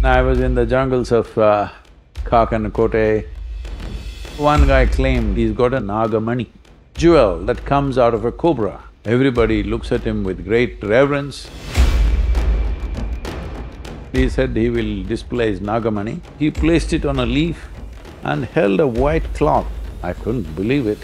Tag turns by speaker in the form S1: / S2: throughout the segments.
S1: I was in the jungles of Kote. One guy claimed he's got a Nagamani, jewel that comes out of a cobra. Everybody looks at him with great reverence. He said he will display his Nagamani. He placed it on a leaf and held a white cloth. I couldn't believe it.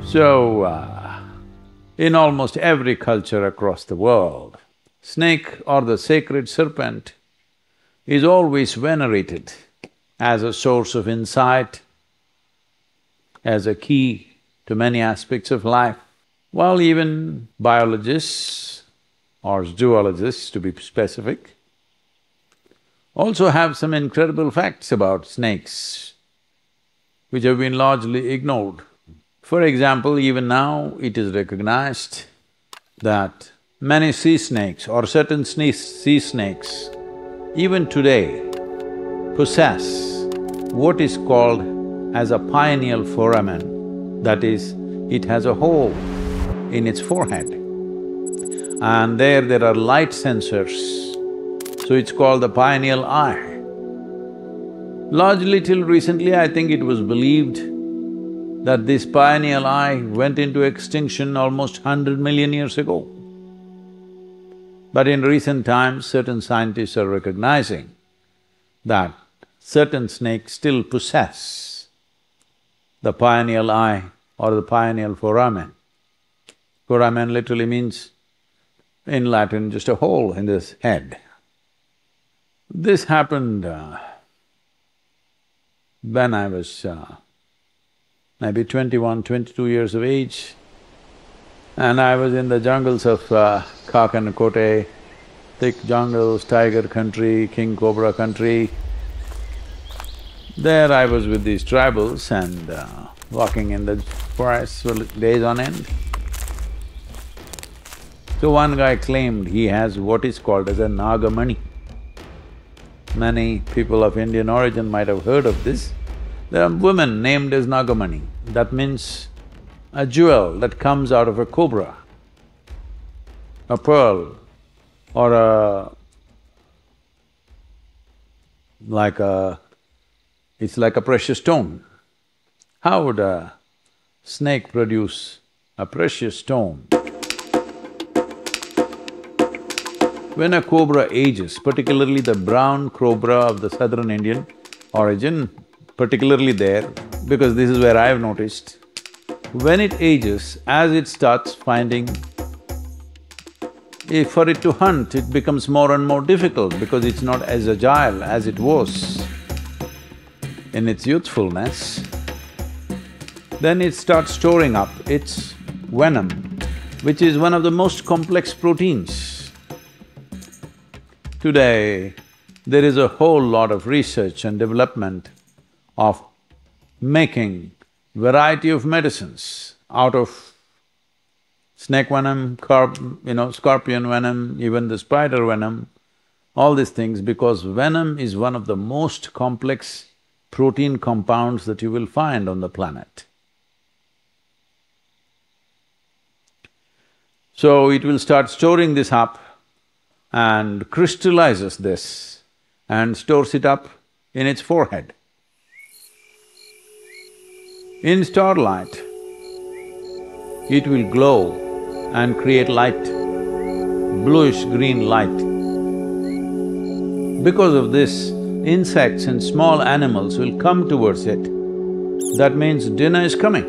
S1: So, in almost every culture across the world, snake or the sacred serpent is always venerated as a source of insight, as a key to many aspects of life. While even biologists or zoologists, to be specific, also have some incredible facts about snakes, which have been largely ignored. For example, even now it is recognized that many sea snakes or certain sea snakes, even today, possess what is called as a pineal foramen. That is, it has a hole in its forehead, and there are light sensors, so it's called the pineal eye. Largely till recently, I think it was believed that this pineal eye went into extinction almost 100 million years ago. But in recent times, certain scientists are recognizing that certain snakes still possess the pineal eye or the pineal foramen. Foramen literally means, in Latin, just a hole in this head. This happened when I was maybe 21, 22 years of age, and I was in the jungles of Kote, thick jungles, tiger country, king cobra country. There I was with these tribals and walking in the forest for days on end. So one guy claimed he has what is called as a Nagamani. Many people of Indian origin might have heard of this. There are women named as Nagamani. That means a jewel that comes out of a cobra, a pearl, or it's like a precious stone. How would a snake produce a precious stone? When a cobra ages, particularly the brown cobra of the southern Indian origin, particularly there, because this is where I've noticed, when it ages, as it starts finding, for it to hunt, it becomes more and more difficult because it's not as agile as it was in its youthfulness. Then it starts storing up its venom, which is one of the most complex proteins. Today, there is a whole lot of research and development of making variety of medicines out of snake venom, scorpion venom, even the spider venom, all these things, because venom is one of the most complex protein compounds that you will find on the planet. So it will start storing this up and crystallizes this and stores it up in its forehead. In starlight, it will glow and create light, bluish-green light. Because of this, insects and small animals will come towards it. That means dinner is coming.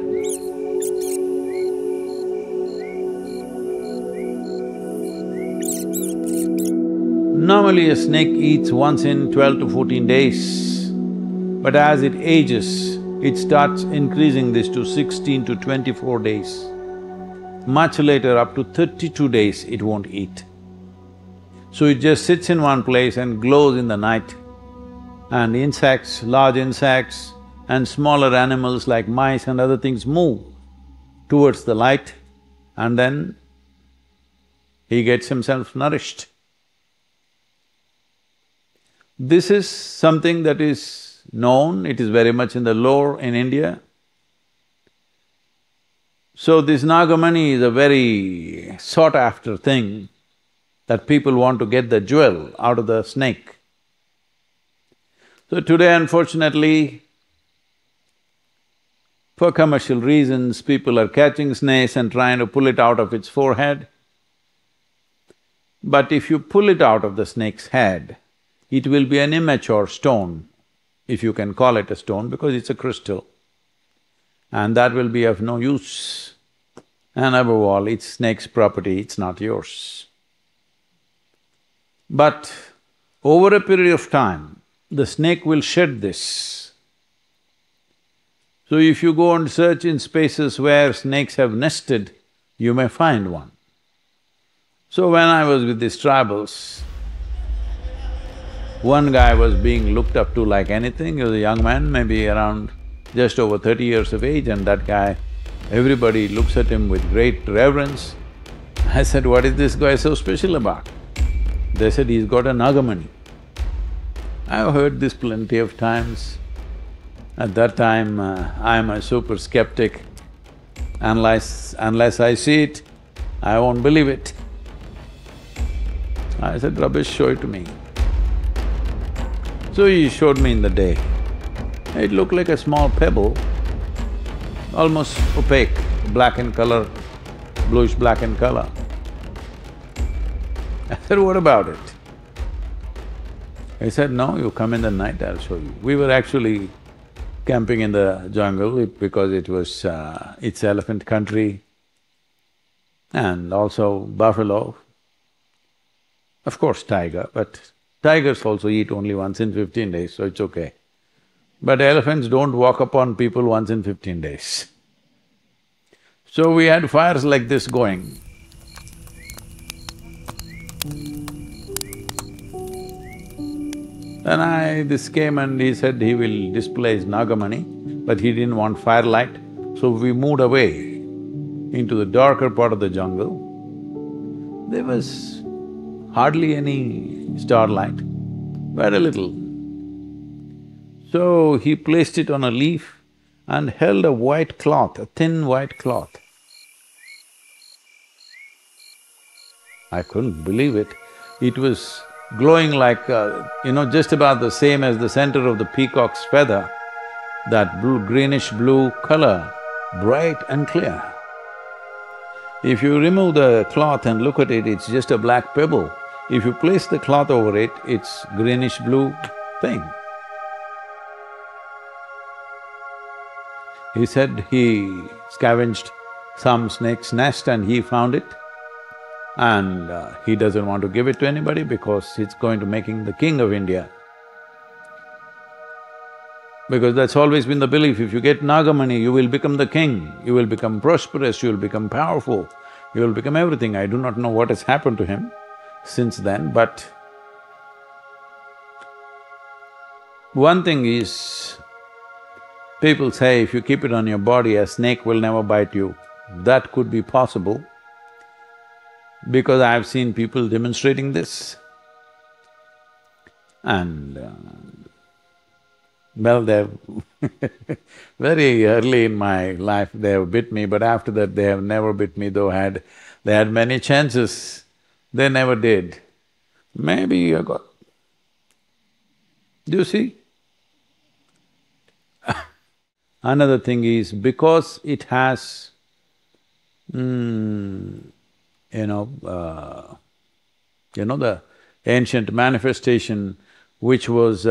S1: Normally a snake eats once in 12 to 14 days, but as it ages, it starts increasing this to 16 to 24 days. Much later, up to 32 days, it won't eat. So it just sits in one place and glows in the night. And insects, large insects and smaller animals like mice and other things move towards the light, and then he gets himself nourished. This is something that is known, it is very much in the lore in India. So this Nagamani is a very sought-after thing, that people want to get the jewel out of the snake. So today, unfortunately, for commercial reasons, people are catching snakes and trying to pull it out of its forehead. But if you pull it out of the snake's head, it will be an immature stone, if you can call it a stone, because it's a crystal. And that will be of no use. And above all, it's snake's property, it's not yours. But over a period of time, the snake will shed this. So if you go and search in spaces where snakes have nested, you may find one. So when I was with these tribals, one guy was being looked up to like anything. He was a young man, maybe around just over 30 years of age, and that guy, everybody looks at him with great reverence. I said, what is this guy so special about? They said, he's got a Nagamani. I've heard this plenty of times. At that time, I'm a super skeptic. Unless I see it, I won't believe it. I said, rubbish, show it to me. So he showed me in the day. It looked like a small pebble, almost opaque, black in color, bluish-black in color. I said, what about it? He said, no, you come in the night, I'll show you. We were actually camping in the jungle because it was… it's elephant country and also buffalo. Of course, tiger, but tigers also eat only once in 15 days, so it's okay. But elephants don't walk upon people once in 15 days. So we had fires like this going. Then this came and he said he will display his Nagamani, but he didn't want firelight, so we moved away into the darker part of the jungle. There was hardly any starlight, very little. So he placed it on a leaf and held a white cloth, a thin white cloth. I couldn't believe it. It was glowing like, just about the same as the center of the peacock's feather, that greenish-blue color, bright and clear. If you remove the cloth and look at it, it's just a black pebble. If you place the cloth over it, it's greenish-blue thing. He said he scavenged some snake's nest and he found it, and he doesn't want to give it to anybody because it's going to make him the king of India. Because that's always been the belief, if you get Nagamani, you will become the king, you will become prosperous, you will become powerful, you will become everything. I do not know what has happened to him since then, but one thing is, people say if you keep it on your body, a snake will never bite you. That could be possible, because I've seen people demonstrating this. And well, they've very early in my life they have bit me, but after that they have never bit me, though they had many chances, they never did. Maybe I got… Do you see? Another thing is, because it has, the ancient manifestation which was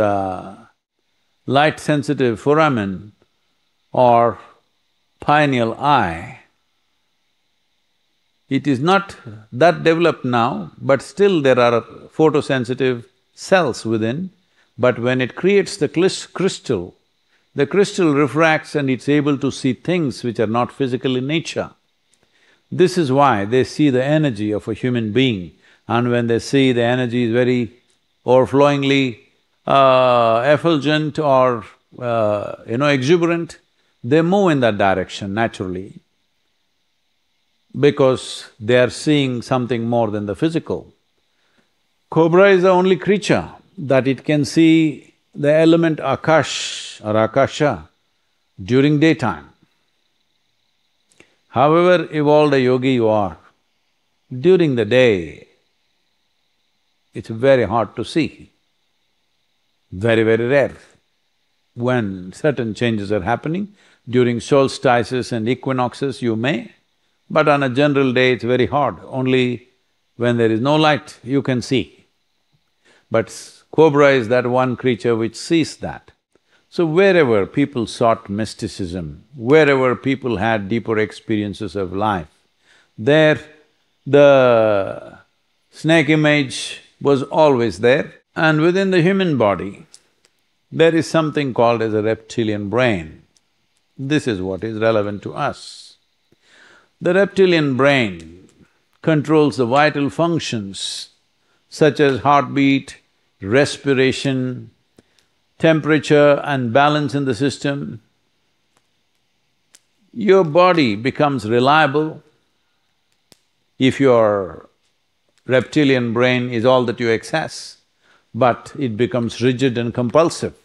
S1: light-sensitive foramen or pineal eye, it is not that developed now, but still there are photosensitive cells within, but when it creates the crystal, the crystal refracts and it's able to see things which are not physical in nature. This is why they see the energy of a human being, and when they see the energy is very overflowingly effulgent or exuberant, they move in that direction naturally. because they are seeing something more than the physical. Cobra is the only creature that it can see the element Akash or Akasha during daytime. However evolved a yogi you are, during the day, it's very hard to see, very, very rare. When certain changes are happening, during solstices and equinoxes you may, but on a general day it's very hard, only when there is no light you can see. But cobra is that one creature which sees that. So wherever people sought mysticism, wherever people had deeper experiences of life, there the snake image was always there. And within the human body, there is something called as a reptilian brain. This is what is relevant to us. The reptilian brain controls the vital functions such as heartbeat, respiration, temperature and balance in the system. Your body becomes reliable if your reptilian brain is all that you access, but it becomes rigid and compulsive.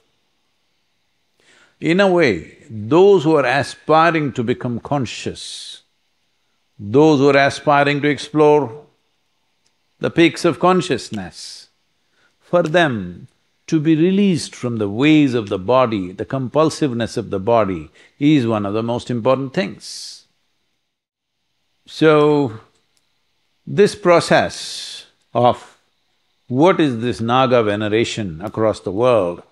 S1: In a way, those who are aspiring to become conscious, those who are aspiring to explore the peaks of consciousness, for them to be released from the ways of the body, the compulsiveness of the body is one of the most important things. So, this process of what is this Naga veneration across the world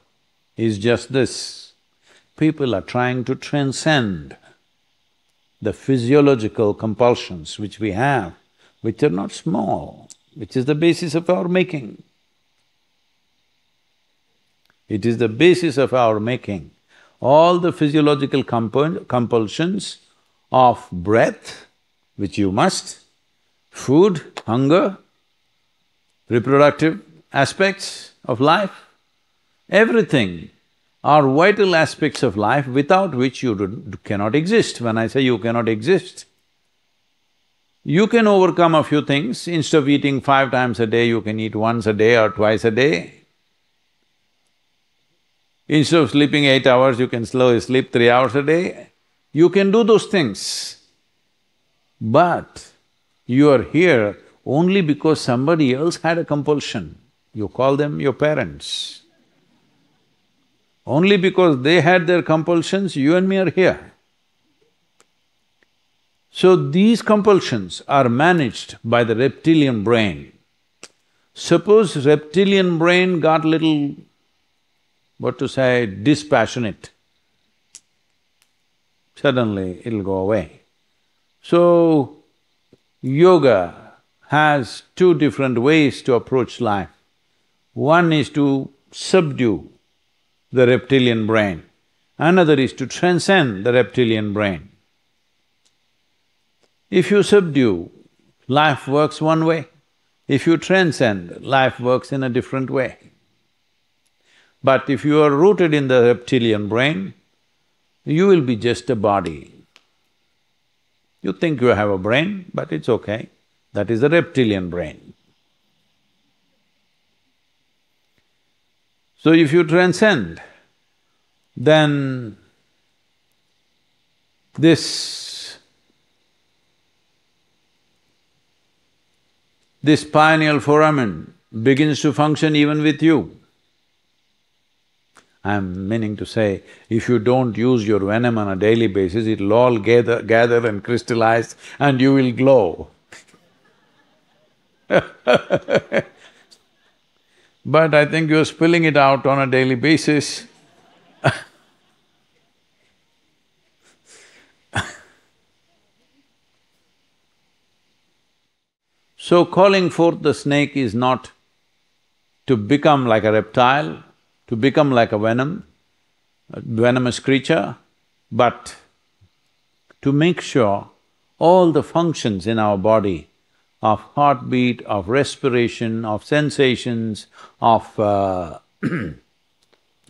S1: is just this. People are trying to transcend the physiological compulsions which we have, which are not small, which is the basis of our making. It is the basis of our making. All the physiological compulsions of breath, which you must, food, hunger, reproductive aspects of life, everything are vital aspects of life without which you cannot exist. When I say you cannot exist, you can overcome a few things. Instead of eating 5 times a day, you can eat once a day or twice a day. Instead of sleeping 8 hours, you can slowly sleep 3 hours a day. You can do those things. But you are here only because somebody else had a compulsion. You call them your parents. Only because they had their compulsions, you and me are here. So these compulsions are managed by the reptilian brain. Suppose reptilian brain got little, what to say, dispassionate, suddenly it'll go away. So, yoga has 2 different ways to approach life. One is to subdue the reptilian brain, another is to transcend the reptilian brain. If you subdue, life works one way. If you transcend, life works in a different way. But if you are rooted in the reptilian brain, you will be just a body. You think you have a brain, but it's okay, that is the reptilian brain. So if you transcend, then this pineal foramen begins to function even with you. I'm meaning to say, if you don't use your venom on a daily basis, it'll all gather and crystallize and you will glow. But I think you're spilling it out on a daily basis. So calling forth the snake is not to become like a reptile, to become like a venomous creature, but to make sure all the functions in our body of heartbeat, of respiration, of sensations, of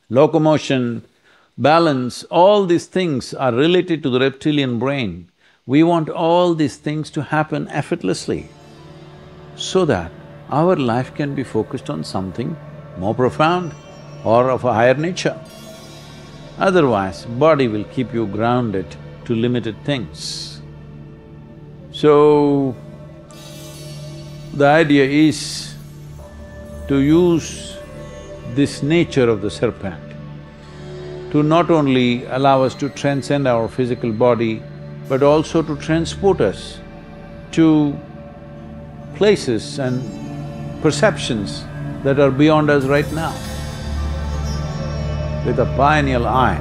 S1: locomotion, balance, all these things are related to the reptilian brain. We want all these things to happen effortlessly so that our life can be focused on something more profound or of a higher nature. Otherwise, body will keep you grounded to limited things. So, the idea is to use this nature of the serpent to not only allow us to transcend our physical body, but also to transport us to places and perceptions that are beyond us right now. With a pineal eye,